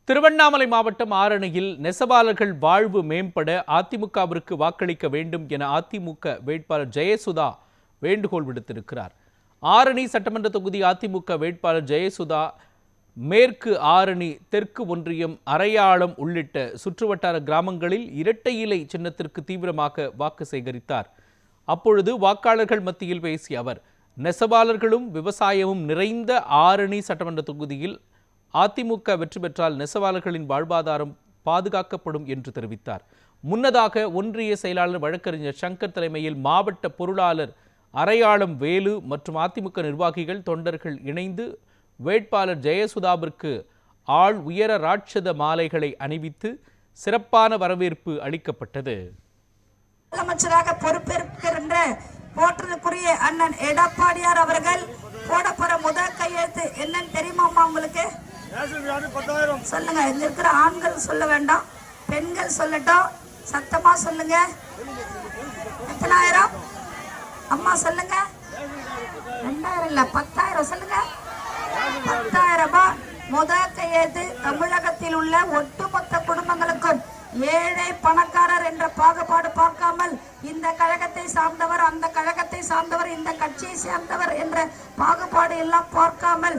திருவண்ணாமலை மாவட்டம் ஆரணியில் நெசவாளர்கள் வாழ்வு மேம்பட அதிமுகவிற்கு வாக்களிக்க வேண்டும் என அதிமுக வேட்பாளர் ஜெயசுதா வேண்டுகோள் விடுத்திருக்கிறார். ஆரணி சட்டமன்ற தொகுதி அதிமுக வேட்பாளர் ஜெயசுதா மேற்கு ஆரணி, தெற்கு ஒன்றியம், அரையாளம் உள்ளிட்ட சுற்றுவட்டார கிராமங்களில் இரட்டை இலை சின்னத்திற்கு தீவிரமாக வாக்கு சேகரித்தார். அப்பொழுது வாக்காளர்கள் மத்தியில் பேசிய அவர், நெசவாளர்களும் விவசாயமும் நிறைந்த ஆரணி சட்டமன்ற தொகுதியில் அதிமுக வெற்றி பெற்றால் நெசவாளர்களின் வாழ்வாதாரம் பாதுகாக்கப்படும் என்று தெரிவித்தார். முன்னதாக ஒன்றிய செயலாளர் வழக்கறிஞர் சங்கர் தலைமையில் மாவட்ட பொருளாளர் அரையாளம் வேலு மற்றும் அதிமுக நிர்வாகிகள், தொண்டர்கள் இணைந்து வேட்பாளர் ஜெயசுதாவிற்கு ஆள் உயர ராட்சத மாலைகளை அணிவித்து சிறப்பான வரவேற்பு அளிக்கப்பட்டது. முதலமைச்சராக பொறுப்பேற்கின்ற போற்றலுக்குரிய அண்ணன் எடப்பாடியார் அவர்கள் போடப்போற முதல் கையெழுத்து என்னன்னு தெரியுமாமா உங்களுக்கு? சொல்லுங்க. இங்க இருக்கிற ஆண்கள் சொல்ல வேண்டாம், பெண்கள் சொல்லட்டும், சத்தமா சொல்லுங்க. எத்தனாயிரம்? அம்மா சொல்லுங்க. 2000 இல்ல, 10,000 சொல்லுங்க. 10,000 ரூபாய் முதல் கையெழுத்து. தமிழகத்தில் உள்ள ஒட்டுமொத்த குடும்பங்களுக்கும் ஏழை பணக்காரர் என்ற பாகுபாடு பார்க்காமல், இந்த கழகத்தை சார்ந்தவர், அந்த கழகத்தை சார்ந்தவர், இந்த கட்சியை சேர்ந்தவர் என்ற பாகுபாடு எல்லாம் பார்க்காமல்